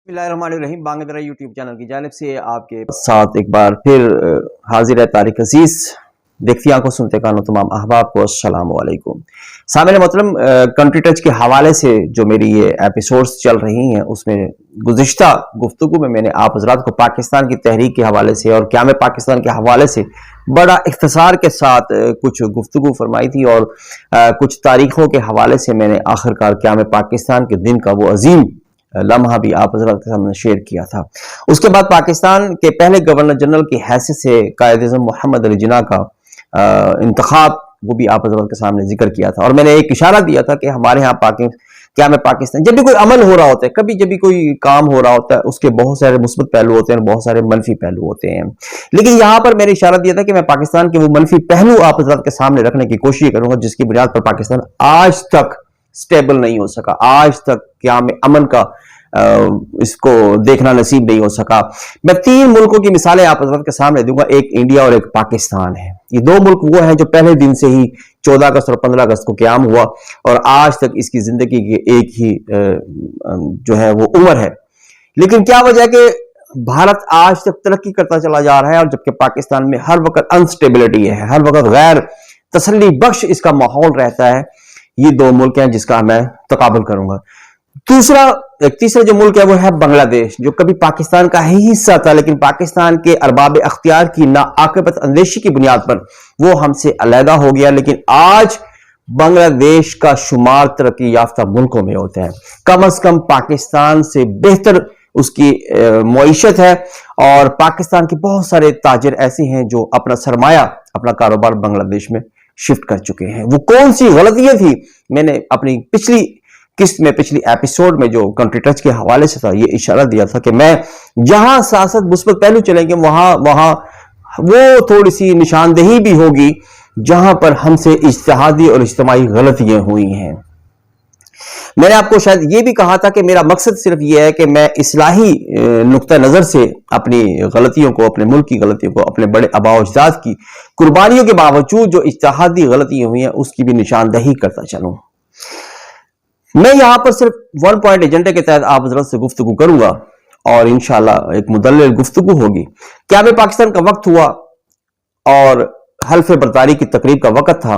बिस्मिल्लाहिर्रहमानिर्रहीम। Bangladesh YouTube channel की जानिब से आपके साथ एक बार फिर हाजिर है तारिक अजीज। देखती आंखों सुनते कानों तमाम अहबाब को अस्सलाम वालेकुम। सामने मतलब कंट्री टच के हवाले से जो मेरी ये एपिसोड्स चल रही हैं उसमें गुज़िश्ता गुफ्तगू में मैंने आप हज़रात को पाकिस्तान की तहरीक के हवाले से और क़याम पाकिस्तान के हवाले से बड़ा इख्तिसार के साथ कुछ गुफ्तगू फरमाई थी और कुछ तारीखों के हवाले से मैंने आखिरकार क़याम पाकिस्तान के दिन का वो अजीम लम्हा भी आप हज़रात के सामने शेयर किया था। उसके बाद पाकिस्तान के पहले गवर्नर जनरल की हैसियत से कायद-ए-आज़म मोहम्मद अली जिन्ना का इंतखाब वो भी आप हज़रात के सामने जिक्र किया था और मैंने एक इशारा दिया था कि हमारे यहाँ क्या में पाकिस्तान जब भी कोई अमल हो रहा होता है, कभी जब भी कोई काम हो रहा होता है, उसके बहुत सारे मुस्बत पहलू होते हैं, बहुत सारे मनफी पहलू होते हैं। लेकिन यहाँ पर मैंने इशारा दिया था कि मैं पाकिस्तान के वो मनफी पहलू आप हज़रात के सामने रखने की कोशिश करूंगा जिसकी बुनियाद पर पाकिस्तान आज तक स्टेबल नहीं हो सका, आज तक क्या में अमन का इसको देखना नसीब नहीं हो सका। मैं तीन मुल्कों की मिसालें आप हज़रात के सामने दूंगा, एक इंडिया और एक पाकिस्तान है। ये दो मुल्क वो हैं जो पहले दिन से ही 14 अगस्त और 15 अगस्त को क़याम हुआ और आज तक इसकी जिंदगी की एक ही जो है वो उम्र है। लेकिन क्या वजह है कि भारत आज तक तरक्की करता चला जा रहा है और जबकि पाकिस्तान में हर वक्त अनस्टेबिलिटी है, हर वक्त गैर तसल्ली बख्श इसका माहौल रहता है। ये दो मुल्क हैं जिसका मैं तकाबुल करूंगा। तीसरा जो मुल्क है वो है बांग्लादेश, जो कभी पाकिस्तान का ही हिस्सा था लेकिन पाकिस्तान के अरबाब अख्तियार की नाआक़िबत अंदेशी की बुनियाद पर वो हमसे अलहदा हो गया। लेकिन आज बांग्लादेश का शुमार तरक्की याफ्ता मुल्कों में होता है, कम अज कम पाकिस्तान से बेहतर उसकी मईशत है और पाकिस्तान के बहुत सारे ताजिर ऐसे हैं जो अपना सरमाया, अपना कारोबार बांग्लादेश में शिफ्ट कर चुके हैं। वो कौन सी गलतियां थी, मैंने अपनी पिछली किस्त में, पिछली एपिसोड में जो कंट्री टच के हवाले से था, ये इशारा दिया था कि मैं जहां सियासत मुस्बत पहलू चलेंगे वहां वो थोड़ी सी निशानदेही भी होगी जहां पर हमसे इज्तिहादी और इज्तिमाई गलतियां हुई हैं। मैंने आपको शायद ये भी कहा था कि मेरा मकसद सिर्फ ये है कि मैं इस्लाही नुक्ता नजर से अपनी गलतियों को, अपने मुल्क की गलतियों को, अपने बड़े आबा अजदाद की कुर्बानियों के बावजूद जो इज्तिहादी गलतियां हुई हैं उसकी भी निशानदेही करता चलूं। मैं यहां पर सिर्फ वन पॉइंट एजेंडे के तहत आप हज़रत से गुफ्तगू करूंगा और इंशाल्लाह एक मुदल्लिल गुफ्तगू होगी। क्या में पाकिस्तान का वक्त हुआ और हल्फ बर्दारी की तकरीब का वक्त था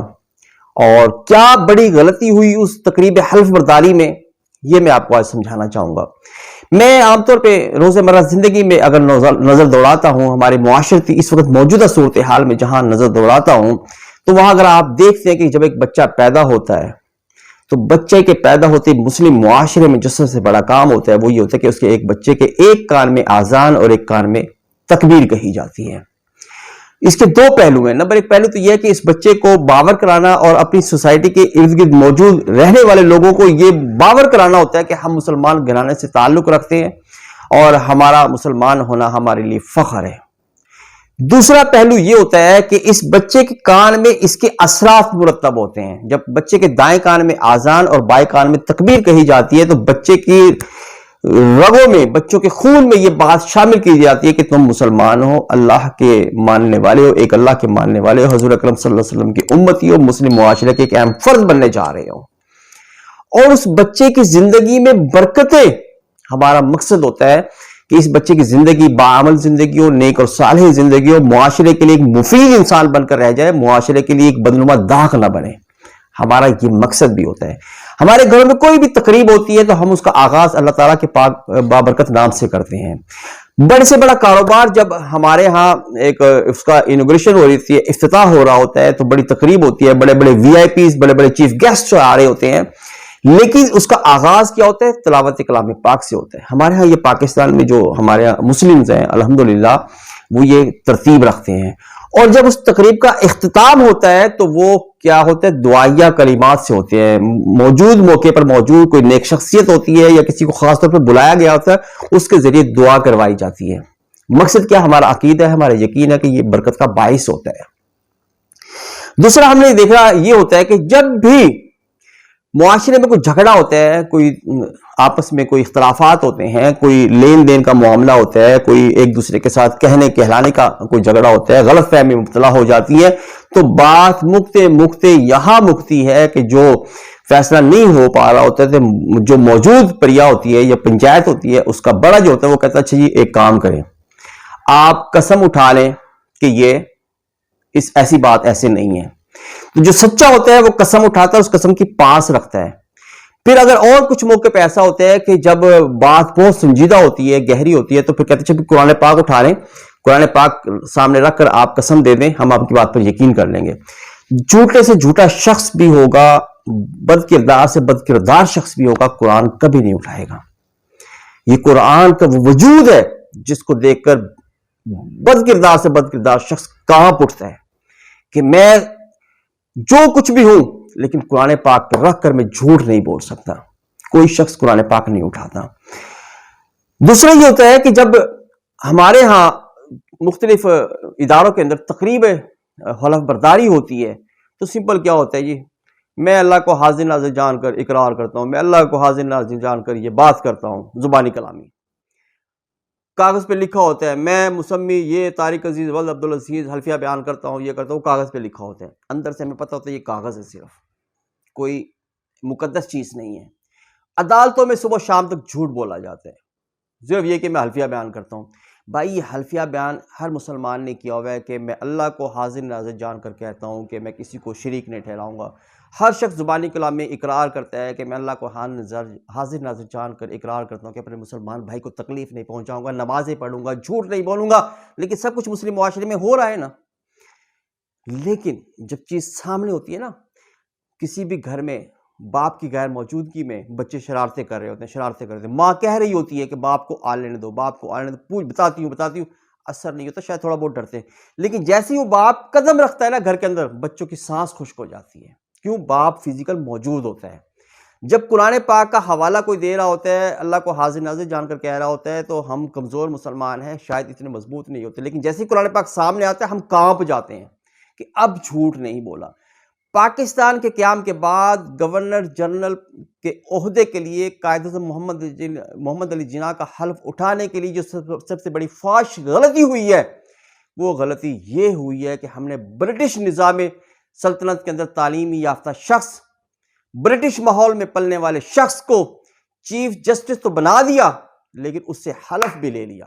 और क्या बड़ी गलती हुई उस तकरीब हल्फ बर्दारी में, ये मैं आपको आज समझाना चाहूंगा। मैं आमतौर पे रोजमर्रा जिंदगी में अगर नजर दौड़ाता हूं, हमारे मुआशरती इस वक्त मौजूदा सूरत हाल में जहां नजर दौड़ाता हूं, तो वहां अगर आप देखते हैं कि जब एक बच्चा पैदा होता है तो बच्चे के पैदा होते मुस्लिम मुआशरे में जो सबसे बड़ा काम होता है वो ये होता है कि उसके एक बच्चे के एक कान में आजान और एक कान में तकबीर कही जाती है। इसके दो पहलू हैं। नंबर एक पहलू तो यह है कि इस बच्चे को बावर कराना और अपनी सोसाइटी के इर्द गिर्द मौजूद रहने वाले लोगों को यह बावर कराना होता है कि हम मुसलमान घराने से ताल्लुक रखते हैं और हमारा मुसलमान होना हमारे लिए फख्र है। दूसरा पहलू यह होता है कि इस बच्चे के कान में इसके असरात मुरतब होते हैं। जब बच्चे के दाएं कान में आजान और बाएं कान में तकबीर कही जाती है तो बच्चे की रगों में, बच्चों के खून में यह बात शामिल की जाती है कि तुम मुसलमान हो, अल्लाह के मानने वाले हो, एक अल्लाह के मानने वाले हो, हुजूर अकरम सल्लल्लाहु अलैहि वसल्लम की उम्मती हो, मुस्लिम मुआशरे के एक अहम फर्द बनने जा रहे हो। और उस बच्चे की जिंदगी में बरकतें, हमारा मकसद होता है कि इस बच्चे की जिंदगी बाअमल जिंदगी हो, नेक और सालेह जिंदगी हो, मुआशरे के लिए एक मुफीद इंसान बनकर रह जाए, मुआशरे के लिए एक बदनुमा दाग ना बने। हमारा ये मकसद भी होता है। हमारे घर में कोई भी तकरीब होती है तो हम उसका आगाज अल्लाह ताला के पाक बाबरकत नाम से करते हैं। बड़े से बड़ा कारोबार जब हमारे यहाँ एक उसका इनॉग्रेशन हो रही थी, इफ्तिताह हो रहा होता है तो बड़ी तकरीब होती है, बड़े बड़े वीआईपीज, बड़े बड़े चीफ गेस्ट आ रहे होते हैं, लेकिन उसका आगाज क्या होता है? तिलावत कलाम पाक से होता है। हमारे यहाँ ये पाकिस्तान में जो हमारे यहाँ मुस्लिम्स हैं अल्हम्दुलिल्लाह वो ये तरतीब रखते हैं और जब उस तकरीब का इख्तिताम होता है तो वो क्या होता है? दुआया कलिमात से होते हैं। मौजूद मौके पर मौजूद कोई नेक शख्सियत होती है या किसी को खास तौर पर बुलाया गया होता है, उसके जरिए दुआ करवाई जाती है। मकसद क्या? हमारा अकीदा है, हमारा यकीन है कि ये बरकत का बाइस होता है। दूसरा हमने देखा ये होता है कि जब भी معاشرے میں کوئی جھگڑا ہوتا ہے، کوئی آپس میں کوئی اختلافات ہوتے ہیں، کوئی لین دین کا معاملہ ہوتا ہے، کوئی ایک دوسرے کے ساتھ کہنے کہلانے کا کوئی جھگڑا ہوتا ہے، غلط فہمی میں مبتلا ہو جاتی ہے، تو بات مکتے یہاں مکتی ہے کہ جو فیصلہ نہیں ہو پا رہا ہوتا ہے تو جو موجود پریا ہوتی ہے یا پنچایت ہوتی ہے، اس کا بڑا جو ہوتا ہے وہ کہتا ہے اچھا جی ایک کام کریں، آپ قسم اٹھا لیں کہ یہ ایسی بات ایسے نہیں ہے. تو جو سچا ہوتا ہے وہ قسم اٹھاتا ہے، اس قسم کی پاس رکھتا ہے. پھر اگر اور کچھ موقع پہ ایسا ہوتا ہے کہ جب بات بہت سنجیدہ ہوتی ہے، گہری ہوتی ہے، تو پھر کہتے ہیں قرآن پاک اٹھا لیں، قرآن پاک سامنے رکھ کر آپ قسم دے دیں، ہم آپ کی بات پر یقین کر لیں گے. جھوٹے سے جھوٹا شخص بھی ہوگا، بد کردار سے بد کردار شخص بھی ہوگا، قرآن کبھی نہیں اٹھائے گا. یہ قرآن کا وہ وجود ہے جس کو دیکھ کر بد کردار سے بد کردار شخص کانپ اٹھتا ہے کہ میں جو کچھ بھی ہوں لیکن قرآن پاک پہ رکھ کر میں جھوٹ نہیں بول سکتا. کوئی شخص قرآن پاک نہیں اٹھاتا. دوسرا یہ ہوتا ہے کہ جب ہمارے ہاں مختلف اداروں کے اندر تقریب حلف برداری ہوتی ہے تو سمپل کیا ہوتا ہے جی، میں اللہ کو حاضر ناظر جان کر اقرار کرتا ہوں، میں اللہ کو حاضر ناظر جان کر یہ بات کرتا ہوں، زبانی کلامی. کاغذ پہ لکھا ہوتا ہے میں مسمی یہ طارق عزیز ولد عبدالعزیز حلفیہ بیان کرتا ہوں، یہ کرتا ہوں، کاغذ پہ لکھا ہوتا ہے. اندر سے ہمیں پتہ ہوتا ہے یہ کاغذ ہے، صرف کوئی مقدس چیز نہیں ہے. عدالتوں میں صبح شام تک جھوٹ بولا جاتا ہے، صرف یہ کہ میں حلفیہ بیان کرتا ہوں. بھائی یہ حلفیہ بیان ہر مسلمان نے کیا ہوا ہے کہ میں اللہ کو حاضر ناظر جان کر کہتا ہوں کہ میں کسی کو شریک نہیں ٹھہراؤں گا. ہر شخص زبانی کلام میں اقرار کرتا ہے کہ میں اللہ کو حاضر ناظر جان کر اقرار کرتا ہوں کہ اپنے مسلمان بھائی کو تکلیف نہیں پہنچاؤں گا، نمازیں پڑھوں گا، جھوٹ نہیں بولوں گا. لیکن سب کچھ مسلم معاشرے میں ہو رہا ہے نا. لیکن جب چیز سامنے ہوتی ہے نا، کسی بھی گھر میں باپ کی غیر موجودگی میں بچے شرارتیں کر رہے ہوتے ہیں، ماں کہہ رہی ہوتی ہے کہ باپ کو آ لینے دو، باپ کو آ لینے دو، بتاتی ہوں، اثر نہیں ہوتا، شاید تھوڑا بہت ڈرتے ہیں. لیکن جیسے ہی وہ باپ قدم رکھتا ہے نا گھر کے اندر، بچوں کی سانس خشک ہو جاتی ہے. کیوں؟ باپ فزیکل موجود ہوتا ہے. جب قرآن پاک کا حوالہ کوئی دے رہا ہوتا ہے، اللہ کو حاضر ناظر جان کر کہہ رہا ہوتا ہے، تو ہم کمزور مسلمان ہیں، شاید اتنے مضبوط نہیں ہوتے. لیکن جیسے ہی قرآن پاک سامنے آتا ہے ہم کانپ جاتے ہیں کہ اب جھوٹ نہیں بولا. پاکستان کے قیام کے بعد گورنر جنرل کے عہدے کے لیے قائد اعظم محمد علی جناح کا حلف اٹھانے کے لیے جو سب سے بڑی فاش غلطی ہوئی ہے، وہ غلطی یہ ہوئی ہے کہ ہم نے برٹش نظام سلطنت کے اندر تعلیمی یافتہ شخص، برٹش ماحول میں پلنے والے شخص کو چیف جسٹس تو بنا دیا، لیکن اس سے حلف بھی لے لیا.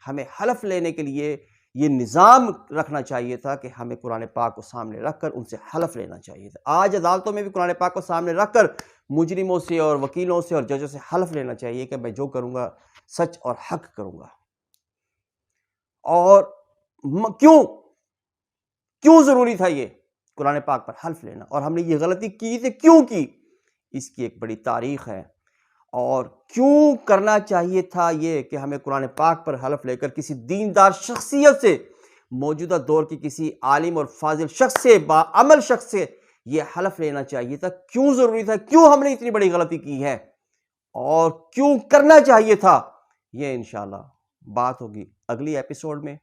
ہمیں حلف لینے کے لیے یہ نظام رکھنا چاہیے تھا کہ ہمیں قرآن پاک کو سامنے رکھ کر ان سے حلف لینا چاہیے تھا. آج عدالتوں میں بھی قرآن پاک کو سامنے رکھ کر مجرموں سے اور وکیلوں سے اور ججوں سے حلف لینا چاہیے کہ میں جو کروں گا سچ اور حق کروں گا. اور کیوں ضروری تھا یہ قرآن پاک پر حلف لینا، اور ہم نے یہ غلطی کی تھی کیوں کی؟ اس کی ایک بڑی تاریخ ہے. اور کیوں کرنا چاہیے تھا یہ کہ ہمیں قرآن پاک پر حلف لے کر کسی دیندار شخصیت سے، موجودہ دور کی کسی عالم اور فاضل شخص سے، باعمل شخص سے یہ حلف لینا چاہیے تھا؟ کیوں ضروری تھا؟ کیوں ہم نے اتنی بڑی غلطی کی ہے؟ اور کیوں کرنا چاہیے تھا؟ یہ انشاءاللہ بات ہوگی اگلی ایپیسوڈ میں.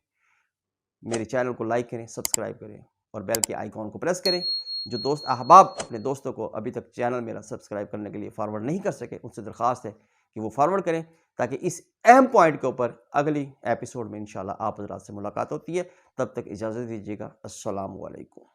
میرے چینل کو لائک کریں، سبسکرائب کریں اور بیل کے آئیکن کو پریس کریں. جو دوست احباب اپنے دوستوں کو ابھی تک چینل میرا سبسکرائب کرنے کے لیے فارورڈ نہیں کر سکے، ان سے درخواست ہے کہ وہ فارورڈ کریں تاکہ اس اہم پوائنٹ کے اوپر اگلی ایپیسوڈ میں انشاءاللہ آپ حضرات سے ملاقات ہوتی ہے. تب تک اجازت دیجیے گا. السلام علیکم.